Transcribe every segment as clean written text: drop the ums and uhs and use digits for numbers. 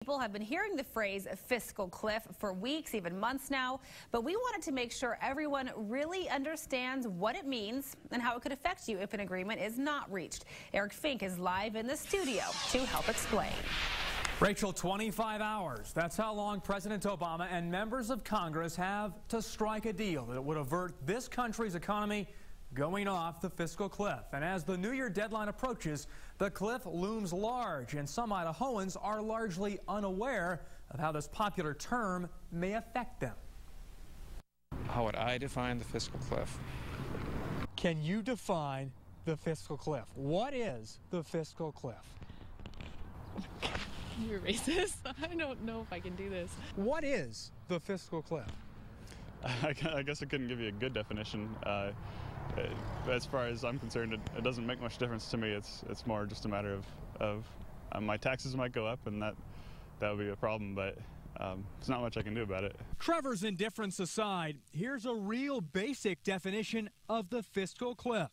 People have been hearing the phrase fiscal cliff for weeks, even months now, but we wanted to make sure everyone really understands what it means and how it could affect you if an agreement is not reached. Eric Fink is live in the studio to help explain. Rachel, 25 hours. That's how long President Obama and members of Congress have to strike a deal that would avert this country's economy going off the fiscal cliff. And as the New Year deadline approaches, the cliff looms large, and some Idahoans are largely unaware of how this popular term may affect them. How would I define the fiscal cliff? Can you define the fiscal cliff? What is the fiscal cliff? You're racist. I don't know if I can do this. What is the fiscal cliff? I guess I couldn't give you a good definition. As far as I'm concerned, it doesn't make much difference to me. It's more just a matter of my taxes might go up, and that would be a problem, but there's not much I can do about it. Trevor's indifference aside, here's a real basic definition of the fiscal cliff.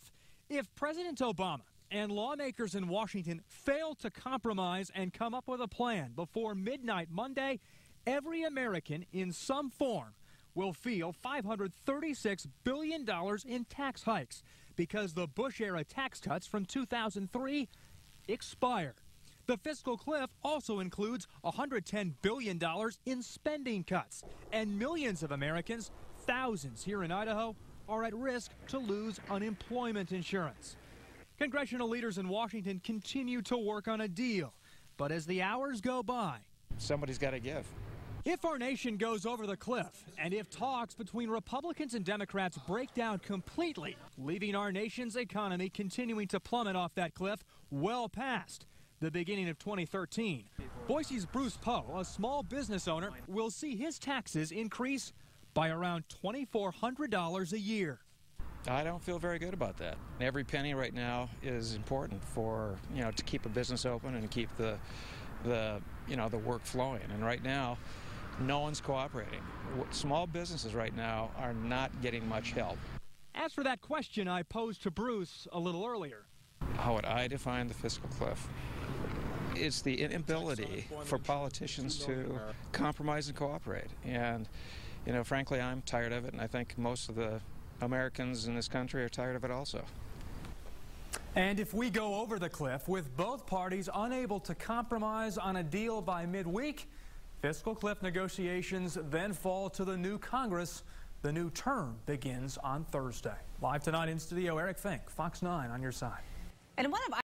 If President Obama and lawmakers in Washington fail to compromise and come up with a plan before midnight Monday, every American in some form will feel $536 billion in tax hikes because the Bush-era tax cuts from 2003 expired. The fiscal cliff also includes $110 billion in spending cuts, and millions of Americans, thousands here in Idaho, are at risk to lose unemployment insurance. Congressional leaders in Washington continue to work on a deal, but as the hours go by, Somebody's got to give. if our nation goes over the cliff, and if talks between Republicans and Democrats break down completely, leaving our nation's economy continuing to plummet off that cliff well past the beginning of 2013, Boise's Bruce Poe, a small business owner, will see his taxes increase by around $2,400 a year. I don't feel very good about that. Every penny right now is important for, to keep a business open and keep the work flowing. And right now, no one's cooperating. Small businesses right now are not getting much help. As for that question I posed to Bruce a little earlier, How would I define the fiscal cliff? It's the inability for politicians to compromise and cooperate. And, frankly, I'm tired of it, and I think most of the Americans in this country are tired of it also. and if we go over the cliff with both parties unable to compromise on a deal by midweek, fiscal cliff negotiations then fall to the new Congress. The new term begins on Thursday. Live tonight in studio, Eric Fink, Fox 9 on your side. And one of